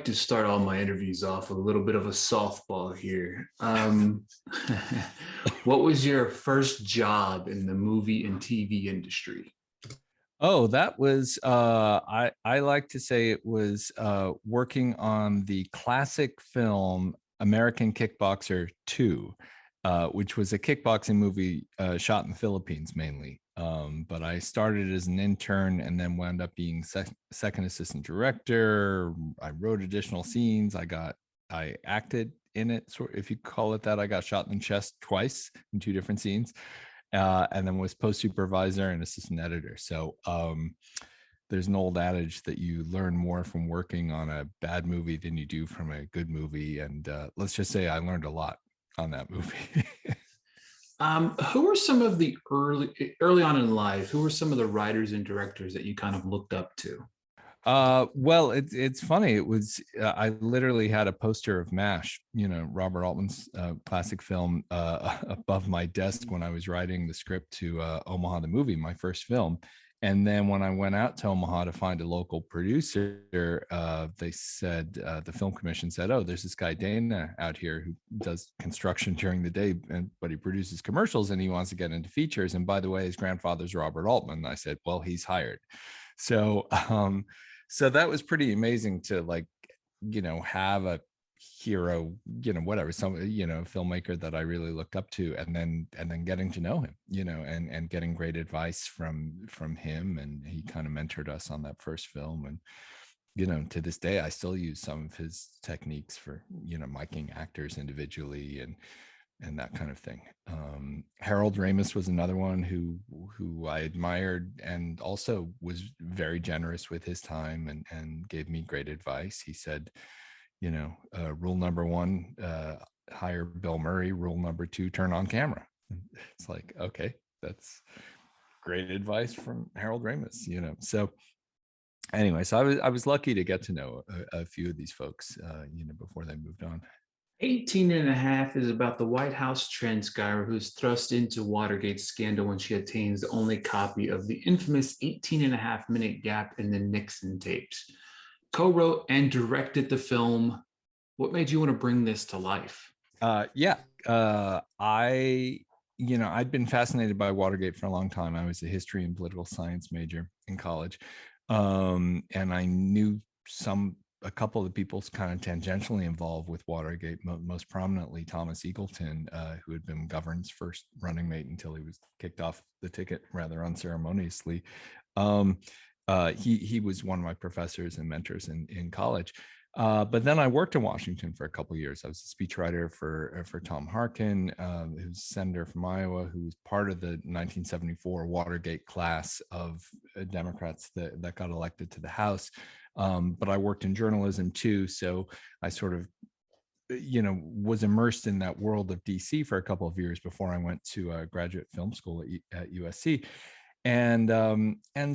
like to start all my interviews off with a little bit of a softball here. What was your first job in the movie and TV industry? Oh, that was I like to say it was working on the classic film American Kickboxer 2, which was a kickboxing movie shot in the Philippines mainly. But I started as an intern and then wound up being second assistant director. I wrote additional scenes. I acted in it, sort if you call it that. I got shot in the chest twice in two different scenes, and then was post supervisor and assistant editor. So there's an old adage that you learn more from working on a bad movie than you do from a good movie. And let's just say I learned a lot on that movie. Who were some of the early on in life? Who were some of the writers and directors that you kind of looked up to? Well, it's funny. It was I literally had a poster of MASH, Robert Altman's classic film, above my desk when I was writing the script to Omaha the Movie, my first film. And then when I went out to Omaha to find a local producer, they said the film commission said, "Oh, there's this guy Dana out here who does construction during the day, but he produces commercials and he wants to get into features. And by the way, his grandfather's Robert Altman." And I said, "Well, he's hired." So so that was pretty amazing to have a hero, whatever, some filmmaker that I really looked up to, and then getting to know him, and getting great advice from him, and he kind of mentored us on that first film. And to this day I still use some of his techniques for miking actors individually and that kind of thing. Harold Ramis was another one who I admired, and also was very generous with his time and gave me great advice. He said, rule number one, hire Bill Murray. Rule number two, turn on camera. It's like, okay, that's great advice from Harold Ramis. So anyway, so I was lucky to get to know a few of these folks, before they moved on. 18 and a half is about the White House transcriber who's thrust into Watergate scandal when she obtains the only copy of the infamous 18 and a half minute gap in the Nixon tapes. Co-wrote and directed the film. What made you want to bring this to life? I'd been fascinated by Watergate for a long time. I was a history and political science major in college. And I knew a couple of the people's kind of tangentially involved with Watergate, most prominently Thomas Eagleton, who had been McGovern's first running mate until he was kicked off the ticket rather unceremoniously. He was one of my professors and mentors in college. But then I worked in Washington for a couple of years. I was a speechwriter for Tom Harkin, who's senator from Iowa, who was part of the 1974 Watergate class of Democrats that got elected to the House. But I worked in journalism too, so I sort of was immersed in that world of DC for a couple of years before I went to graduate film school at USC. And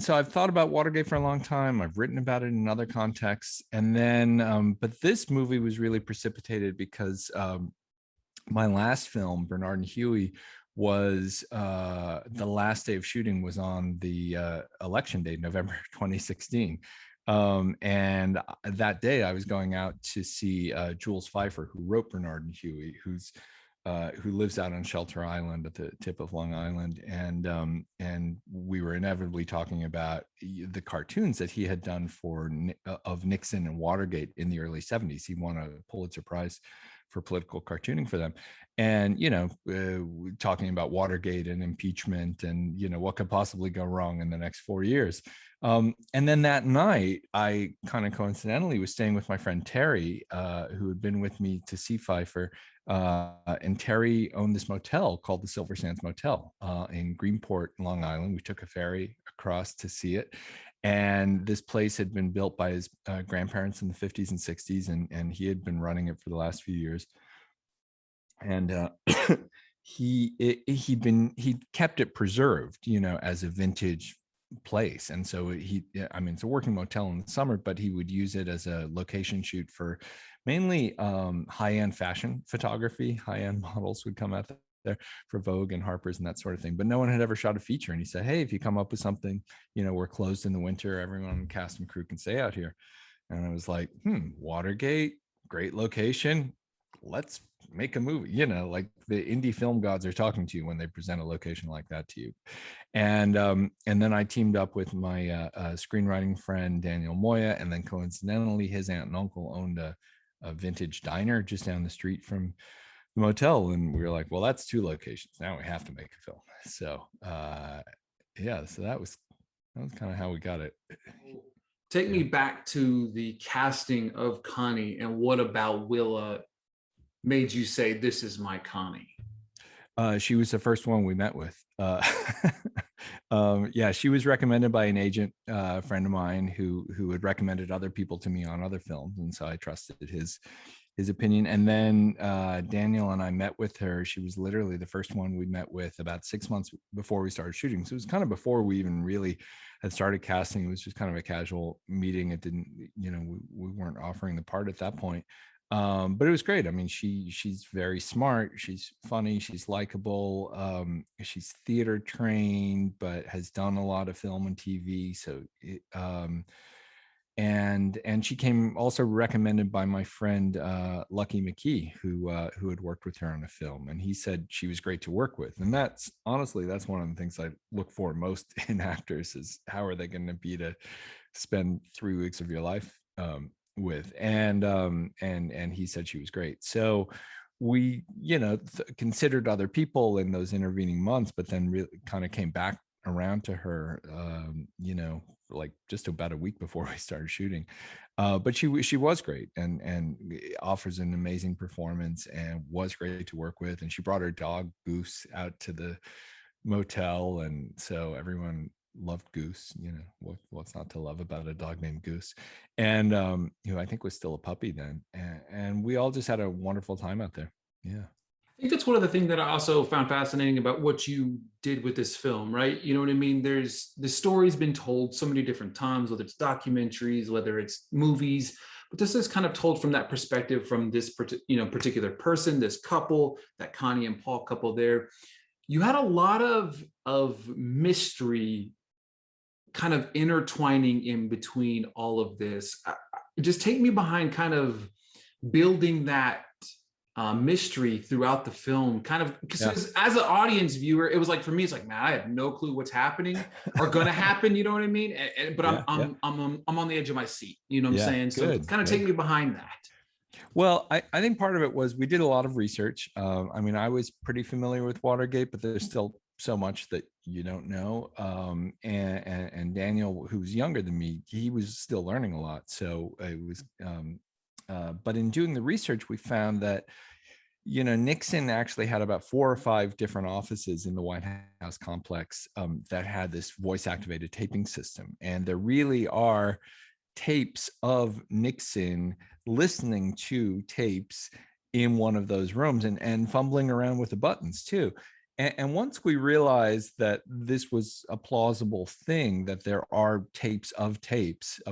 so I've thought about Watergate for a long time. I've written about it in other contexts. And then, but this movie was really precipitated because my last film, Bernard and Huey, was the last day of shooting was on the election day, November 2016. And that day I was going out to see Jules Feiffer, who wrote Bernard and Huey, who lives out on Shelter Island at the tip of Long Island. And we were inevitably talking about the cartoons that he had done of Nixon and Watergate in the early 70s. He won a Pulitzer Prize for political cartooning for them. And, talking about Watergate and impeachment and, what could possibly go wrong in the next 4 years. And then that night, I kind of coincidentally was staying with my friend Terry, who had been with me to see Pfeiffer. And Terry owned this motel called the Silver Sands Motel in Greenport, Long Island. We took a ferry across to see it. And this place had been built by his grandparents in the 50s and 60s, and he had been running it for the last few years. And he kept it preserved, as a vintage place. And so it's a working motel in the summer, but he would use it as a location shoot for mainly high-end fashion photography. High-end models would come out there for Vogue and Harper's and that sort of thing, but no one had ever shot a feature. And he said, "Hey, if you come up with something, we're closed in the winter, everyone on the cast and crew can stay out here." And I was like, Watergate, great location. Let's make a movie. Like the indie film gods are talking to you when they present a location like that to you. And then I teamed up with my screenwriting friend Daniel Moya, and then coincidentally, his aunt and uncle owned a vintage diner just down the street from the motel, and we were like, well, that's two locations. Now we have to make a film. So so that was kind of how we got it. Take me back to the casting of Connie, and what about Willa made you say, this is my Connie? She was the first one we met with. She was recommended by an agent friend of mine who had recommended other people to me on other films, and so I trusted his opinion. And then Daniel and I met with her. She was literally the first one we met with about 6 months before we started shooting. So it was kind of before we even really had started casting. It was just kind of a casual meeting. It didn't, we weren't offering the part at that point. But it was great. I mean, she's very smart. She's funny. She's likable. She's theater trained, but has done a lot of film and TV. So, and she came also recommended by my friend Lucky McKee, who had worked with her on a film, and he said she was great to work with. And that's honestly, that's one of the things I look for most in actors, is how are they going to be to spend 3 weeks of your life with. And he said she was great. So we considered other people in those intervening months, but then really kind of came back around to her like just about a week before we started shooting. But she was great, and offers an amazing performance, and was great to work with. And she brought her dog Goose out to the motel, and so everyone loved Goose. What's not to love about a dog named Goose? And who I think was still a puppy then, and we all just had a wonderful time out there. Yeah, I think that's one of the things that I also found fascinating about what you did with this film, right? You know what I mean? There's the story's been told so many different times, whether it's documentaries, whether it's movies, but this is kind of told from that perspective, from this particular person, this couple, that Connie and Paul couple there. You had a lot of mystery kind of intertwining in between all of this. Just take me behind kind of building that mystery throughout the film, kind of, because as an audience viewer, it was like, for me, it's like, man, I have no clue what's happening or gonna happen, you know what I mean? But I'm on the edge of my seat, you know what I'm saying? So kind of take me behind that. Well, I think part of it was we did a lot of research. I mean, I was pretty familiar with Watergate, but there's still so much that you don't know. And Daniel, who's younger than me, he was still learning a lot. So it was, but in doing the research, we found that, Nixon actually had about 4 or 5 different offices in the White House complex that had this voice activated taping system. And there really are tapes of Nixon listening to tapes in one of those rooms, and fumbling around with the buttons too. And once we realized that this was a plausible thing, that there are tapes of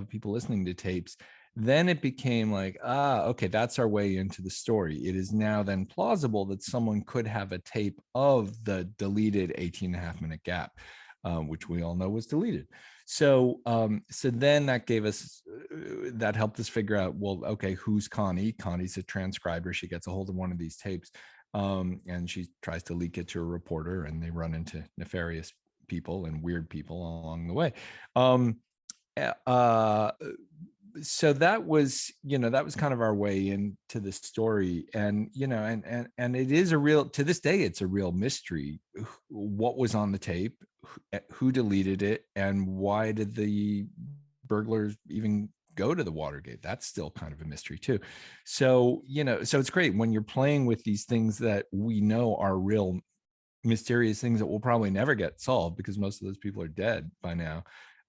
people listening to tapes, then it became like, okay, that's our way into the story. It is now then plausible that someone could have a tape of the deleted 18.5-minute gap, which we all know was deleted. So then that gave us, that helped us figure out, well, okay, who's Connie? Connie's a transcriber. She gets a hold of one of these tapes, and she tries to leak it to a reporter, and they run into nefarious people and weird people along the way. So that was kind of our way into the story. And it is to this day, it's a real mystery what was on the tape, who deleted it, and why did the burglars even go to the Watergate. That's still kind of a mystery too. So so it's great when you're playing with these things that we know are real mysterious things that will probably never get solved because most of those people are dead by now.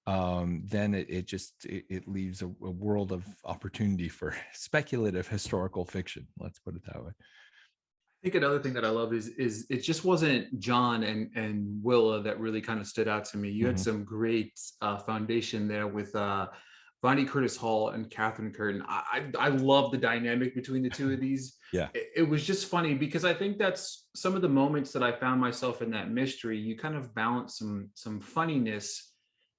Then it leaves a world of opportunity for speculative historical fiction. Let's put it that way. I think another thing that I love is it just wasn't John and Willa that really kind of stood out to me. You had some great foundation there with Bonnie Curtis Hall and Catherine Curtin. I love the dynamic between the two of these. Yeah, it was just funny because I think that's some of the moments that I found myself in that mystery. You kind of balance some funniness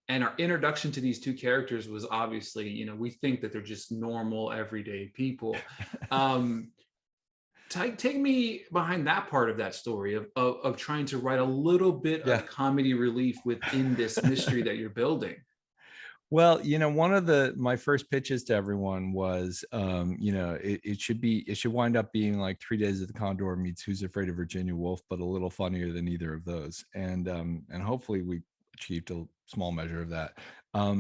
And our introduction to these two characters was obviously, we think that they're just normal, everyday people. Um, take me behind that part of that story of trying to write a little bit Yeah. of comedy relief within this mystery that you're building. Well, one of my first pitches to everyone was, it should wind up being like 3 Days of the Condor meets Who's Afraid of Virginia Woolf, but a little funnier than either of those. And hopefully we achieved a small measure of that.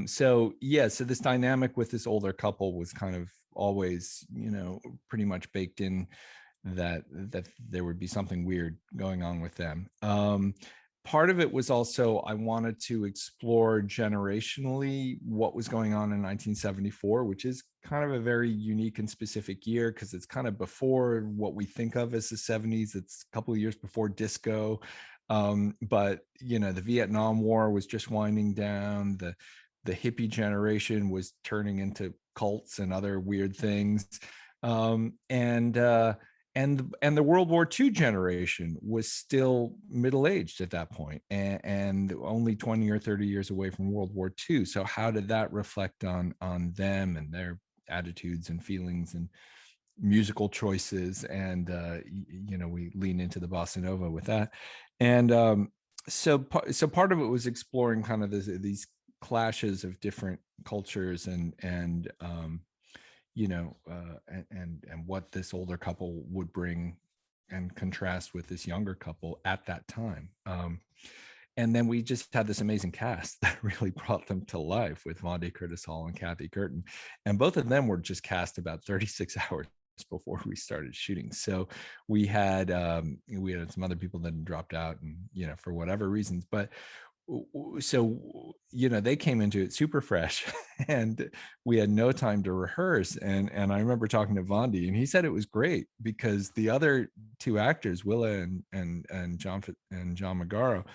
So yeah, so this dynamic with this older couple was kind of always, pretty much baked in, that there would be something weird going on with them. Part of it was also I wanted to explore generationally what was going on in 1974, which is kind of a very unique and specific year because it's kind of before what we think of as the 70s. It's a couple of years before disco. But the Vietnam War was just winding down. The hippie generation was turning into cults and other weird things. And the World War II generation was still middle-aged at that point, and only 20 or 30 years away from World War II. So how did that reflect on them and their attitudes and feelings and musical choices? And we lean into the bossa nova with that. And so part of it was exploring kind of these clashes of different cultures and and what this older couple would bring and contrast with this younger couple at that time. And then we just had this amazing cast that really brought them to life with Vonda Curtis Hall and Kathy Curtin. And both of them were just cast about 36 hours before we started shooting. So we had some other people that dropped out and, for whatever reasons, but so they came into it super fresh and we had no time to rehearse, and I remember talking to Vondi and he said it was great because the other two actors, Willa and John Magaro,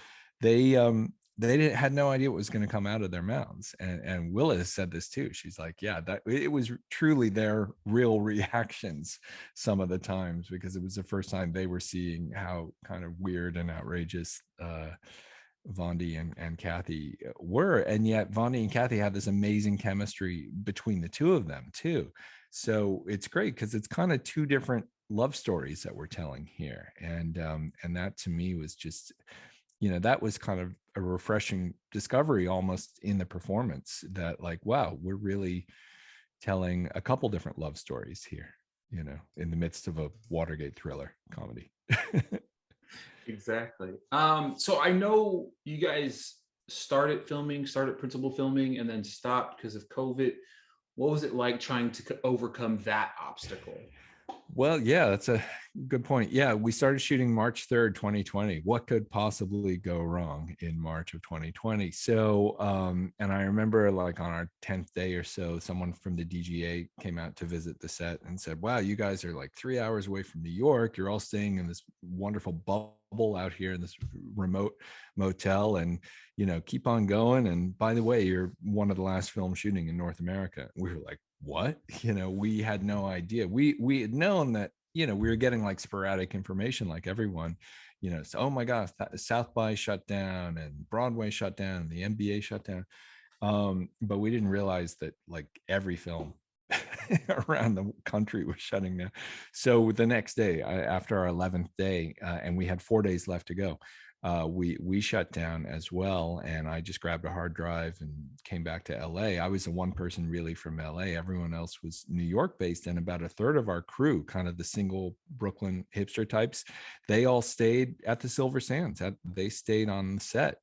they had no idea what was going to come out of their mouths, and Willa has said this too. She's like, yeah, that it was truly their real reactions some of the times, because it was the first time they were seeing how kind of weird and outrageous Vondi and Kathy were, and yet Vondi and Kathy had this amazing chemistry between the two of them too. So it's great because it's kind of two different love stories that we're telling here, and that to me was just, that was kind of a refreshing discovery almost in the performance, that like, wow, we're really telling a couple different love stories here, in the midst of a Watergate thriller comedy. Exactly. So I know you guys started principal filming, and then stopped because of COVID. What was it like trying to overcome that obstacle? Well, yeah, that's a good point. Yeah, we started shooting March 3rd, 2020. What could possibly go wrong in March of 2020? So, and I remember like on our 10th day or so, someone from the DGA came out to visit the set and said, wow, you guys are like 3 hours away from New York. You're all staying in this wonderful bubble out here in this remote motel, and keep on going. And by the way, you're one of the last films shooting in North America. We were like, what? We had no idea. We had known that, we were getting like sporadic information like everyone, so, oh my gosh, South by shut down and Broadway shut down and the NBA shut down. But we didn't realize that like every film around the country was shutting down. So the next day, after our 11th day, and we had 4 days left to go, we shut down as well. And I just grabbed a hard drive and came back to LA. I was the one person really from LA. Everyone else was New York based, and about a third of our crew, kind of the single Brooklyn hipster types, they all stayed at the Silver Sands. They stayed on the set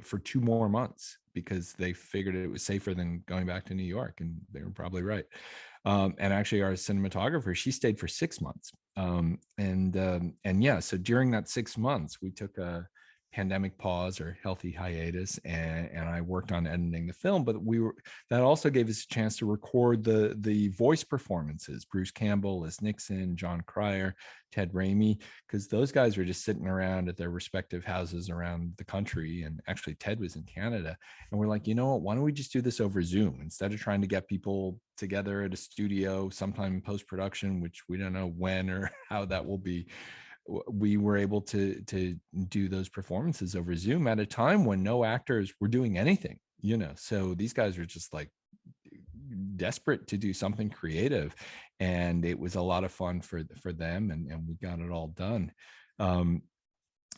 for 2 more months because they figured it was safer than going back to New York, and they were probably right. And actually our cinematographer, she stayed for 6 months. And yeah, so during that 6 months, we took a pandemic pause or healthy hiatus, and I worked on editing the film. But that also gave us a chance to record the voice performances: Bruce Campbell as Nixon, John Cryer, Ted Raimi, because those guys were just sitting around at their respective houses around the country. And actually Ted was in Canada, and we're like, you know what, why don't we just do this over Zoom instead of trying to get people together at a studio sometime in post-production, which we don't know when or how that will be. we were able to do those performances over Zoom at a time when no actors were doing anything, so these guys were just like desperate to do something creative, and it was a lot of fun for them, and we got it all done.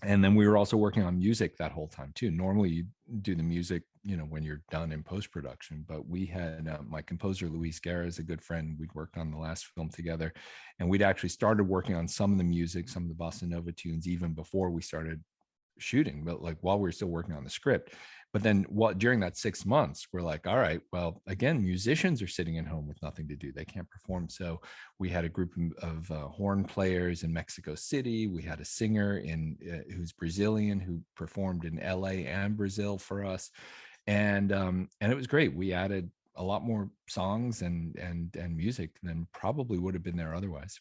And then we were also working on music that whole time too. Normally you do the music, when you're done in post-production, but we had my composer, Luis Guerra, is a good friend. We'd worked on the last film together, and we'd actually started working on some of the music, some of the bossa nova tunes, even before we started shooting, but like while we were still working on the script. But then during that 6 months, we're like, all right, well, again, musicians are sitting at home with nothing to do. They can't perform. So we had a group of horn players in Mexico City. We had a singer who's Brazilian, who performed in LA and Brazil for us. And it was great. We added a lot more songs and music than probably would have been there otherwise.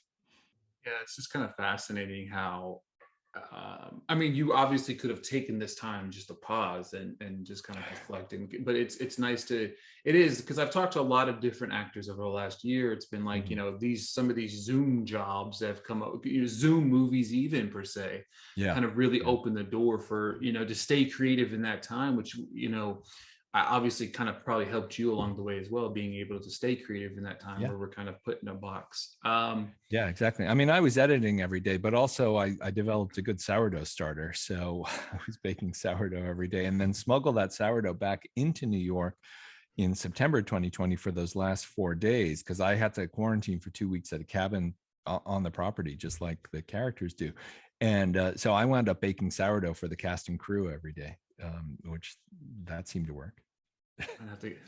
Yeah, it's just kind of fascinating how, I mean, you obviously could have taken this time just to pause and just kind of reflect, but it's nice to, it is, because I've talked to a lot of different actors over the last year. It's been like, some of these Zoom jobs that have come up, Zoom movies even per se, Yeah. kind of really open the door for, to stay creative in that time, which, I obviously kind of probably helped you along the way as well, being able to stay creative in that time Yeah. where we're kind of put in a box. Yeah, exactly. I mean, I was editing every day, but also I developed a good sourdough starter. So I was baking sourdough every day, and then smuggled that sourdough back into New York in September 2020 for those last 4 days, because I had to quarantine for 2 weeks at a cabin on the property, just like the characters do. And so I wound up baking sourdough for the cast and crew every day, which that seemed to work.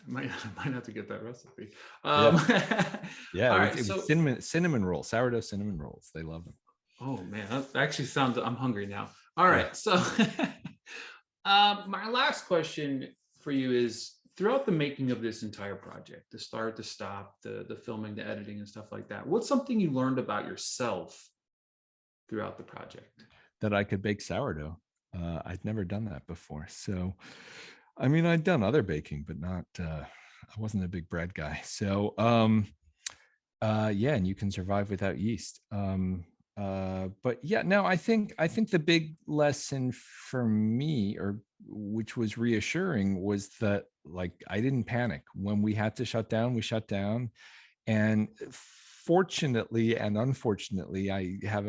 Might have to get that recipe. Yeah. Yeah, All it was, right, it was so cinnamon rolls, sourdough cinnamon rolls. They love them. oh man, that actually sounds. I'm hungry now. All Yeah. right, so my last question for you is: throughout the making of this entire project, the start, the stop, the filming, the editing, and stuff like that, what's something you learned about yourself throughout the project? That I could bake sourdough. I'd never done that before. So, I mean, I'd done other baking, but not, I wasn't a big bread guy. So, yeah, and you can survive without yeast. But yeah, no, I think the big lesson for me, or which was reassuring, was that like I didn't panic when we had to shut down. We shut down, and fortunately and unfortunately, I have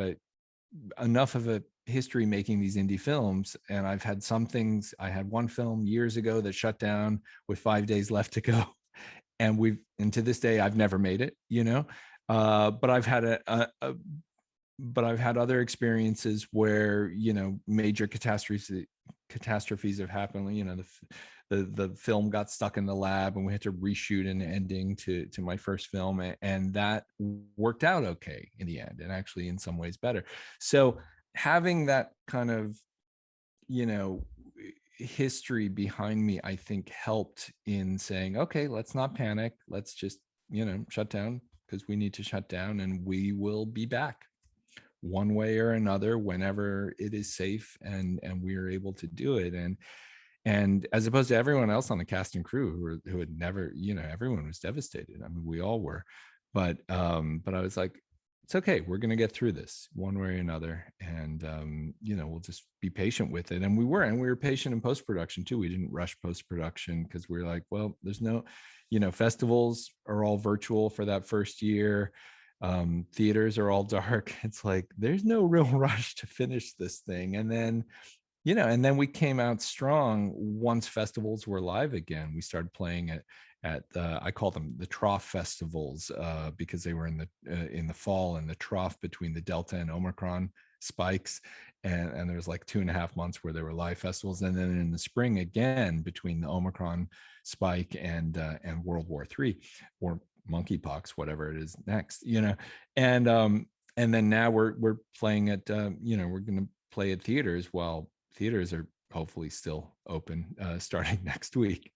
enough of a history making these indie films, and I've had some things. I had one film years ago that shut down with 5 days left to go, and to this day I've never made it, but I've had but I've had other experiences where major catastrophes have happened. The film got stuck in the lab, and we had to reshoot an ending to my first film, and that worked out okay in the end, and actually in some ways better. So having that kind of you know history behind me, I think, helped in saying, okay, let's not panic, let's just shut down, because we need to shut down, and we will be back one way or another whenever it is safe, and we are able to do it. And as opposed to everyone else on the cast and crew who had never, everyone was devastated. I mean, we all were, but I was like, it's okay, we're going to get through this one way or another, and we'll just be patient with it. And we were patient in post-production too. We didn't rush post-production, because we were like, well, there's no, festivals are all virtual for that first year. Theaters are all dark. It's like there's no real rush to finish this thing. And then we came out strong once festivals were live again. We started playing at I call them the trough festivals, because they were in the fall, and the trough between the Delta and Omicron spikes. And there was like 2.5 months where there were live festivals, and then in the spring again between the Omicron spike and World War III, or monkeypox, whatever it is next, and then now we're playing at we're going to play at theaters, while theaters are hopefully still open starting next week.